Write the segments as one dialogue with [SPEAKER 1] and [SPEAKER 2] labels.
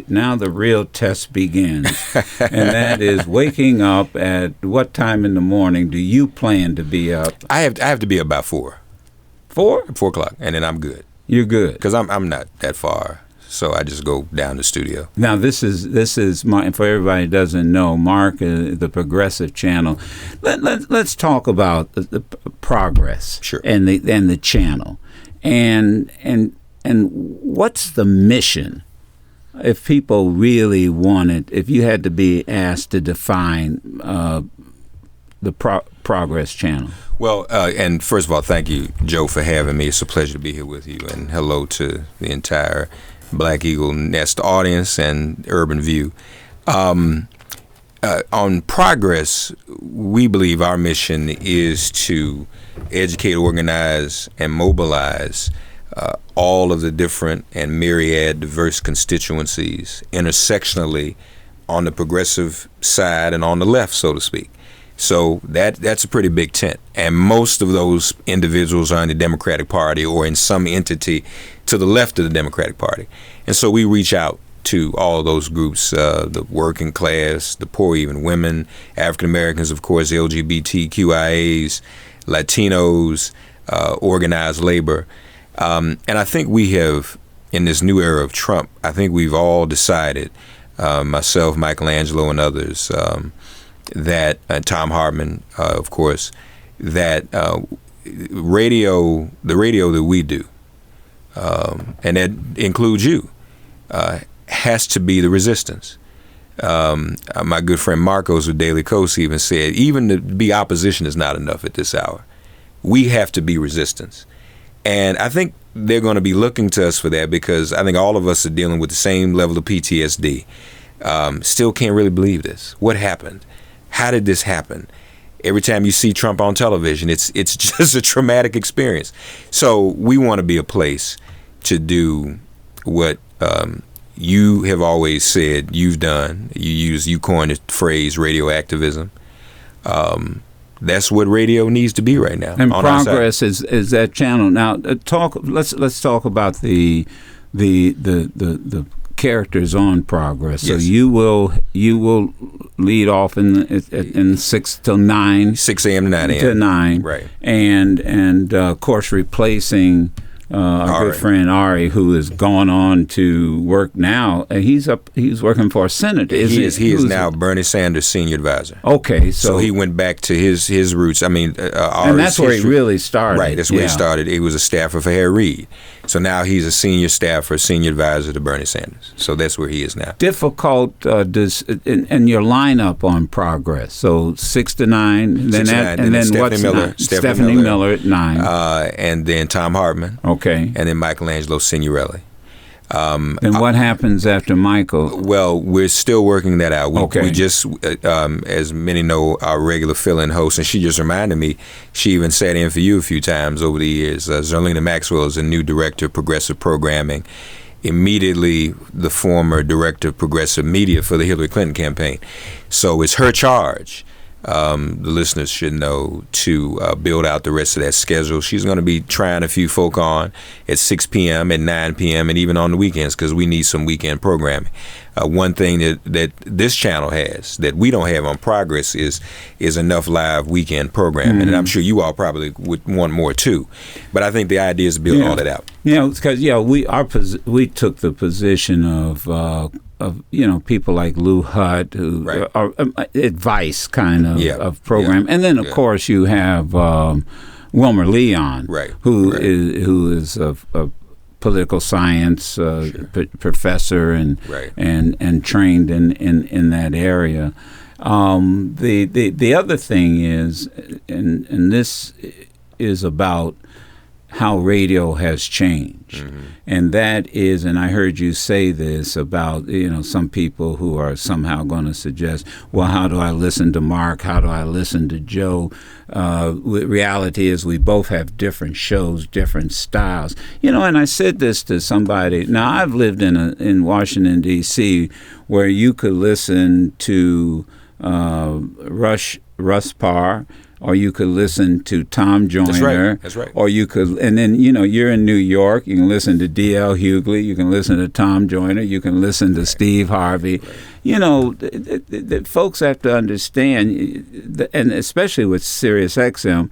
[SPEAKER 1] Now the real test begins, and that is waking up at what time in the morning do you plan to be up?
[SPEAKER 2] I have to be up by 4 o'clock, and then I'm good.
[SPEAKER 1] You're good
[SPEAKER 2] because I'm not that far, so I just go down to the studio.
[SPEAKER 1] Now this is Mark, for everybody who doesn't know, Mark, the Progressive Channel. Let's talk about the progress,
[SPEAKER 2] sure,
[SPEAKER 1] and the channel, and what's the mission? If people really wanted, if you had to be asked to define the Progress Channel.
[SPEAKER 2] Well, and first of all, thank you, Joe, for having me. It's a pleasure to be here with you, and hello to the entire Black Eagle Nest audience and Urban View. On Progress, we believe our mission is to educate, organize, and mobilize all of the different and myriad diverse constituencies intersectionally on the progressive side and on the left, so to speak. So that's a pretty big tent. And most of those individuals are in the Democratic Party or in some entity to the left of the Democratic Party. And so we reach out to all of those groups, the working class, the poor, even women, African Americans, of course, LGBTQIAs, Latinos, organized labor. And I think we have, in this new era of Trump, I think we've all decided, myself, Michelangelo, and others, that Tom Hartman, of course, that the radio that we do, and that includes you, has to be the resistance. My good friend Marcos of Daily Kos even said, even to be opposition is not enough at this hour. We have to be resistance. And I think they're going to be looking to us for that, because I think all of us are dealing with the same level of PTSD. Still can't really believe this. What happened? How did this happen? Every time you see Trump on television, it's just a traumatic experience. So we want to be a place to do what you have always said you've done. You coined the phrase radio activism. That's what radio needs to be right now.
[SPEAKER 1] And Progress is that channel. Now, let's talk about the characters on Progress. So
[SPEAKER 2] yes.
[SPEAKER 1] you will lead off in 6 till 9.
[SPEAKER 2] 6 a.m. to 9 a.m.
[SPEAKER 1] To 9.
[SPEAKER 2] Right.
[SPEAKER 1] And of course replacing our good friend Ari, who has gone on to work now. He's working for a senator.
[SPEAKER 2] He is now Bernie Sanders' senior advisor.
[SPEAKER 1] Okay, so
[SPEAKER 2] he went back to his roots. I mean,
[SPEAKER 1] and that's where he really started.
[SPEAKER 2] Right, that's where he started. He was a staffer for Harry Reid. So now he's a senior staffer, senior advisor to Bernie Sanders. So that's where he is now.
[SPEAKER 1] Difficult and your lineup on Progress. So 6 to 9, and then Stephanie Miller at 9,
[SPEAKER 2] and then Tom Hartman.
[SPEAKER 1] Okay,
[SPEAKER 2] and then Michelangelo Signorelli.
[SPEAKER 1] And what happens after Michael?
[SPEAKER 2] Well, we're still working that out. We just, as many know, our regular fill-in host, and she just reminded me, she even sat in for you a few times over the years. Zerlina Maxwell is a new director of progressive programming, immediately the former director of progressive media for the Hillary Clinton campaign. So it's her charge. The listeners should know to build out the rest of that schedule. She's going to be trying a few folk on at 6 p.m., at 9 p.m., and even on the weekends, because we need some weekend programming. One thing that this channel has that we don't have on Progress is enough live weekend programming, and I'm sure you all probably would want more too. But I think the idea is to build all that out.
[SPEAKER 1] Because we took the position of people like Lou Hutt, who are advice kind of program, and then of course you have Wilmer Leon, who is a political science professor and trained in that area. The other thing is, and this is about how radio has changed, and that is, and I heard you say this about some people who are somehow going to suggest, well, how do I listen to Mark? How do I listen to Joe? Reality is we both have different shows, different styles. And I said this to somebody. Now I've lived in Washington D.C. where you could listen to Russ Parr, or you could listen to Tom Joyner.
[SPEAKER 2] That's right.
[SPEAKER 1] Or you could, and then, you're in New York, you can listen to D.L. Hughley, you can listen to Tom Joyner, you can listen to Steve Harvey. The folks have to understand, and especially with Sirius XM,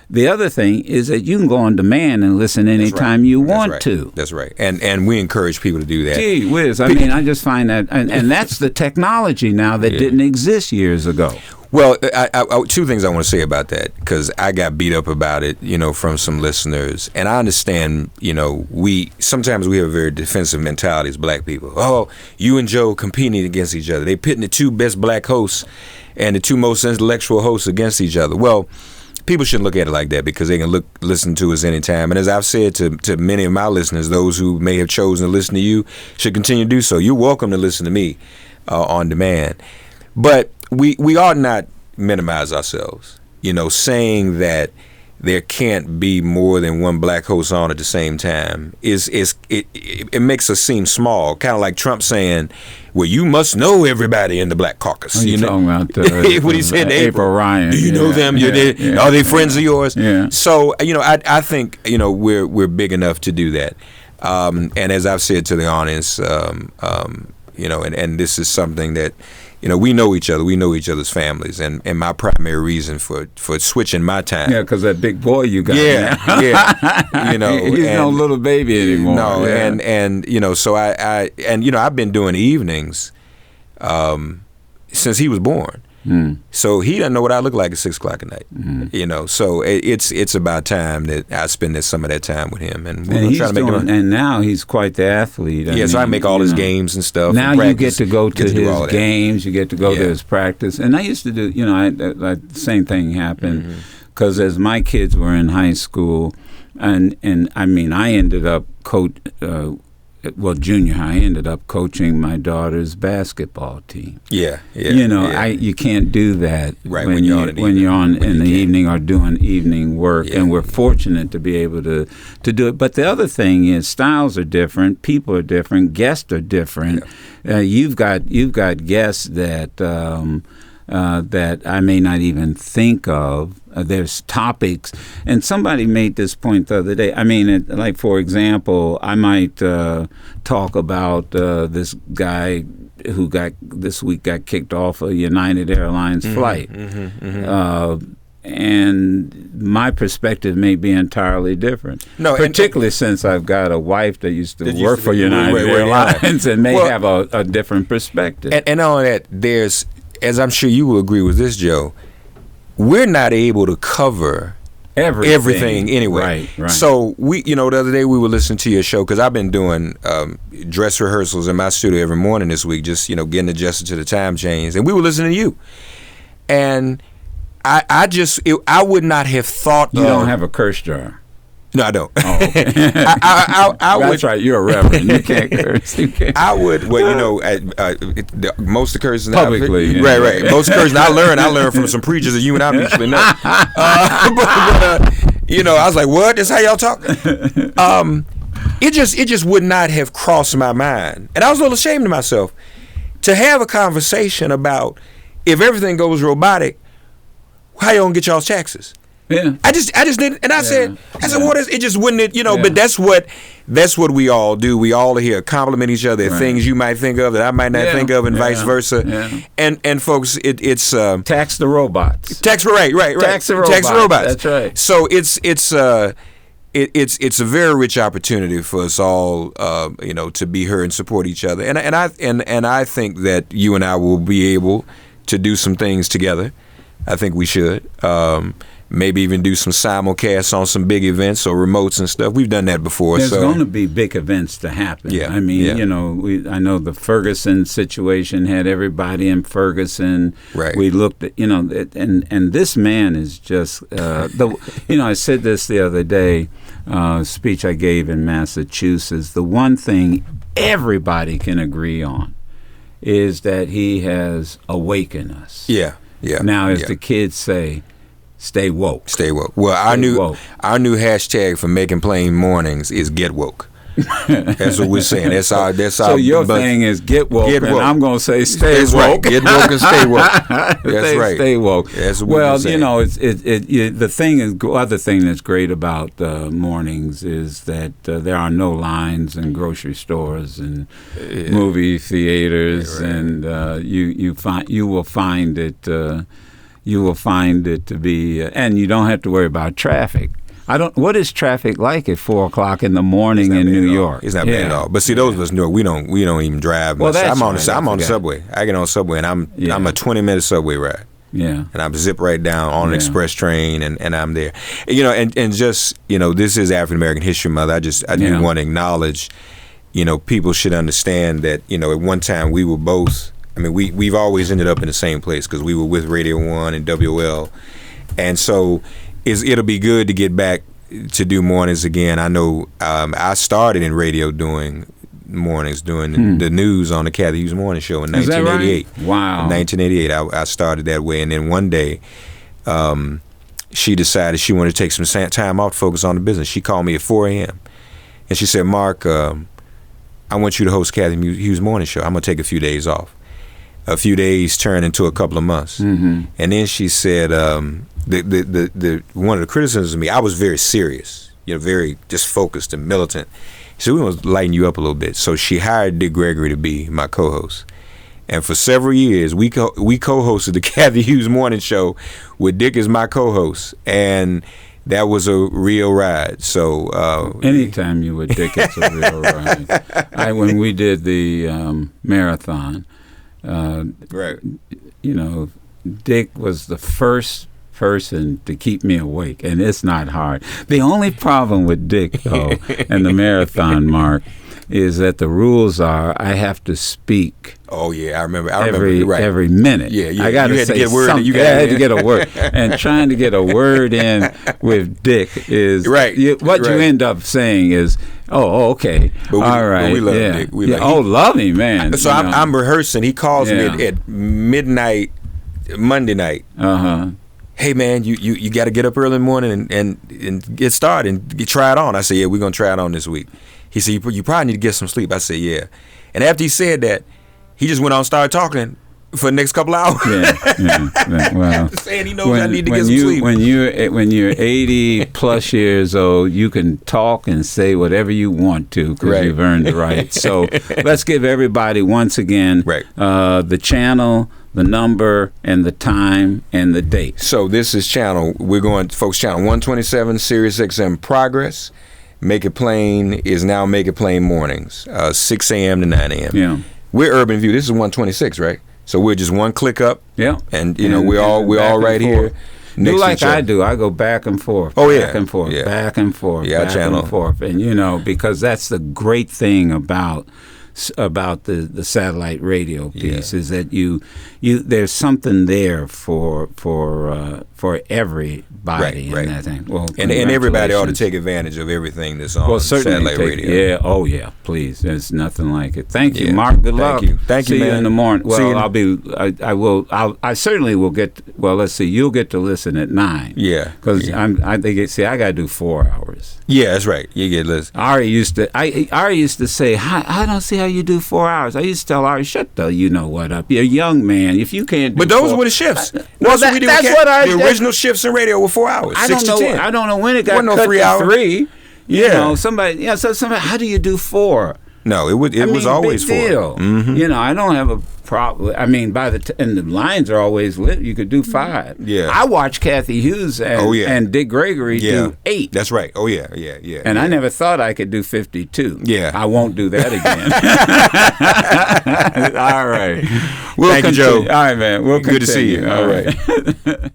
[SPEAKER 1] the other thing is that you can go on demand and listen anytime you want to.
[SPEAKER 2] That's right. And we encourage people to do that.
[SPEAKER 1] Gee whiz. I just find that, and that's the technology now that didn't exist years ago.
[SPEAKER 2] Well, I, two things I want to say about that, because I got beat up about it, from some listeners. And I understand, sometimes we have a very defensive mentality as black people. Oh, you and Joe competing against each other. They pitting the two best black hosts and the two most intellectual hosts against each other. Well, people shouldn't look at it like that, because they can listen to us anytime. And as I've said to many of my listeners, those who may have chosen to listen to you should continue to do so. You're welcome to listen to me on demand. But we ought not minimize ourselves, saying that there can't be more than one black host on at the same time it makes us seem small, kind of like Trump saying, well, you must know everybody in the black caucus.
[SPEAKER 1] Talking about
[SPEAKER 2] what he said to
[SPEAKER 1] April Ryan.
[SPEAKER 2] Do you know them? Are they friends of yours? Yeah. So I think we're big enough to do that. And as I've said to the audience, and this is something that we know each other. We know each other's families, and my primary reason for switching my time.
[SPEAKER 1] Yeah, because that big boy you got.
[SPEAKER 2] Yeah.
[SPEAKER 1] He's no little baby anymore.
[SPEAKER 2] No, so I've been doing evenings since he was born. So he doesn't know what I look like at 6 o'clock at night. So it's about time that I spend some of that time with him, and we're trying to make him. And
[SPEAKER 1] now he's quite the athlete.
[SPEAKER 2] So I make all his games and stuff.
[SPEAKER 1] Now you get to go to his games. You get to go to his practice. And I used to do. The same thing happened, because as my kids were in high school, and I ended up junior high, I ended up coaching my daughter's basketball team. You can't do that when you're on in the evening or doing evening work, and we're fortunate to be able to do it. But the other thing is, styles are different, people are different, guests are different. You've got guests that that I may not even think of. There's topics, and somebody made this point the other day. Like, for example, I might talk about this guy who this week got kicked off a United Airlines flight. And my perspective may be entirely different. Particularly since I've got a wife that used to work for United Airlines and may have a different perspective.
[SPEAKER 2] And on that, there's, as I'm sure you will agree with this, Joe, we're not able to cover everything anyway.
[SPEAKER 1] Right.
[SPEAKER 2] So the other day we were listening to your show, because I've been doing dress rehearsals in my studio every morning this week, just getting adjusted to the time change, and we were listening to you, and I would not have thought.
[SPEAKER 1] You don't have a curse jar.
[SPEAKER 2] No, I don't.
[SPEAKER 1] Oh, okay. That's right. You're a reverend. You can't curse.
[SPEAKER 2] I would. Well, most of the curses
[SPEAKER 1] publicly.
[SPEAKER 2] Right. Most of the curses I learned from some preachers that you and I mutually know. I was like, what? That's how y'all talk? It just would not have crossed my mind, and I was a little ashamed of myself to have a conversation about, if everything goes robotic, how you gonna get y'all's taxes?
[SPEAKER 1] Yeah,
[SPEAKER 2] I just didn't, and I said, well, it just wouldn't, But that's what we all do. We all are here compliment each other. Things you might think of that I might not think of, and vice versa. Yeah. And folks, it's
[SPEAKER 1] tax the robots.
[SPEAKER 2] Right.
[SPEAKER 1] Tax the robots. That's right.
[SPEAKER 2] So it's a very rich opportunity for us all, to be here and support each other. And I think that you and I will be able to do some things together. I think we should. Maybe even do some simulcasts on some big events or remotes and stuff. We've done that before.
[SPEAKER 1] There's going to be big events to happen.
[SPEAKER 2] Yeah.
[SPEAKER 1] I know the Ferguson situation had everybody in Ferguson.
[SPEAKER 2] Right.
[SPEAKER 1] We looked at, and this man is just, I said this the other day, speech I gave in Massachusetts. The one thing everybody can agree on is that he has awakened us.
[SPEAKER 2] Yeah.
[SPEAKER 1] Now, as the kids say, stay woke.
[SPEAKER 2] Stay woke. Well, our new hashtag for Making Plain Mornings is Get Woke. That's what we're saying. That's our.
[SPEAKER 1] So your thing is get woke, and I'm going to say stay woke.
[SPEAKER 2] Right. Get woke and stay woke. That's right.
[SPEAKER 1] Stay woke.
[SPEAKER 2] That's what
[SPEAKER 1] well,
[SPEAKER 2] we're saying.
[SPEAKER 1] The thing is, other thing that's great about mornings is that there are no lines in grocery stores and movie theaters, right. And you will find it to be, and you don't have to worry about traffic. What is traffic like at 4:00 in the morning in New York?
[SPEAKER 2] It's not bad at all. But see, those of us in New York, we don't even drive.
[SPEAKER 1] Well,
[SPEAKER 2] I'm on the subway. I get on the subway, and I'm a 20-minute subway ride.
[SPEAKER 1] Yeah.
[SPEAKER 2] And I zip right down on an express train, and I'm there. And just this is African American History Month. I do want to acknowledge, people should understand that at one time we were both. I mean, we've always ended up in the same place because we were with Radio 1 and WL, and so. It'll be good to get back to do mornings again. I know I started in radio doing mornings, doing the news on the Kathy Hughes Morning Show in 1988.
[SPEAKER 1] Right? Wow.
[SPEAKER 2] In 1988, I started that way. And then one day, she decided she wanted to take some time off to focus on the business. She called me at 4 a.m. and she said, Mark, I want you to host Kathy Hughes Morning Show. I'm going to take a few days off. A few days turned into a couple of months. Mm-hmm. And then she said, the one of the criticisms of me, I was very serious, very just focused and militant. So we want to lighten you up a little bit. So she hired Dick Gregory to be my co-host. And for several years, we co-hosted the Kathy Hughes Morning Show with Dick as my co-host. And that was a real ride. So
[SPEAKER 1] anytime you with Dick, it's a real ride. When we did the marathon,
[SPEAKER 2] right.
[SPEAKER 1] Dick was the first person to keep me awake, and it's not hard. The only problem with Dick, though, and the marathon, Mark, is that the rules are I have to speak.
[SPEAKER 2] Oh yeah, I remember. Right.
[SPEAKER 1] Every minute.
[SPEAKER 2] Yeah.
[SPEAKER 1] I got to say something. I had to get a word, and trying to get a word in with Dick is
[SPEAKER 2] right.
[SPEAKER 1] You end up saying is, oh, okay, all right,
[SPEAKER 2] we love Dick.
[SPEAKER 1] Love him, man.
[SPEAKER 2] So I'm rehearsing. He calls me at midnight, Monday night. Hey man, you got to get up early in the morning and get started and try it on. I said, yeah, we're gonna try it on this week. He said, you probably need to get some sleep. I said, yeah. And after he said that, he just went on and started talking for the next couple of hours.
[SPEAKER 1] Yeah. Well,
[SPEAKER 2] saying he knows I need to get some sleep.
[SPEAKER 1] When you're 80 plus years old, you can talk and say whatever you want to because you've earned the right. So let's give everybody once again the channel, the number, and the time, and the date.
[SPEAKER 2] So this is channel 127, Sirius XM Progress. Make It Plain is now Make It Plain Mornings, 6 a.m. to 9 a.m.
[SPEAKER 1] Yeah.
[SPEAKER 2] We're Urban View. This is 126, right? So we're just one click up.
[SPEAKER 1] Yeah.
[SPEAKER 2] And we're all right here.
[SPEAKER 1] Do like I do. I go back and forth.
[SPEAKER 2] Oh yeah.
[SPEAKER 1] Back and forth.
[SPEAKER 2] Yeah.
[SPEAKER 1] Back and forth.
[SPEAKER 2] Yeah,
[SPEAKER 1] back and forth. And because that's the great thing about the satellite radio piece is that you there's something there for everybody in that thing. Well,
[SPEAKER 2] and everybody ought to take advantage of everything that's on satellite radio.
[SPEAKER 1] Yeah, oh yeah, please. There's nothing like it. Thank you, Mark. Good luck.
[SPEAKER 2] Thank you,
[SPEAKER 1] see
[SPEAKER 2] man.
[SPEAKER 1] you in the morning. Well, I certainly will get. Well, let's see. You'll get to listen at 9.
[SPEAKER 2] Yeah,
[SPEAKER 1] because I got to do 4 hours.
[SPEAKER 2] Yeah, that's right. You get listen.
[SPEAKER 1] Ari used to say, I don't see how you do 4 hours. I used to tell Ari, shut the what up. You're a young man. If you can't do
[SPEAKER 2] But those were the shifts.
[SPEAKER 1] That's what I
[SPEAKER 2] the original shifts in radio were 4 hours.
[SPEAKER 1] I
[SPEAKER 2] 6 to 10.
[SPEAKER 1] I don't know when it got cut
[SPEAKER 2] 3
[SPEAKER 1] to
[SPEAKER 2] hours.
[SPEAKER 1] 3. Somebody, how do you do 4?
[SPEAKER 2] No, it was always 4.
[SPEAKER 1] Deal. Mm-hmm. I don't have a problem. I mean, and the lines are always lit. You could do 5.
[SPEAKER 2] Yeah.
[SPEAKER 1] I watched Kathy Hughes and Dick Gregory do 8.
[SPEAKER 2] That's right. Oh yeah.
[SPEAKER 1] And I never thought I could do 52.
[SPEAKER 2] Yeah.
[SPEAKER 1] I won't do that again. All right.
[SPEAKER 2] Thank you, Joe.
[SPEAKER 1] All right, man. We'll
[SPEAKER 2] Good
[SPEAKER 1] continue.
[SPEAKER 2] to see you. All right.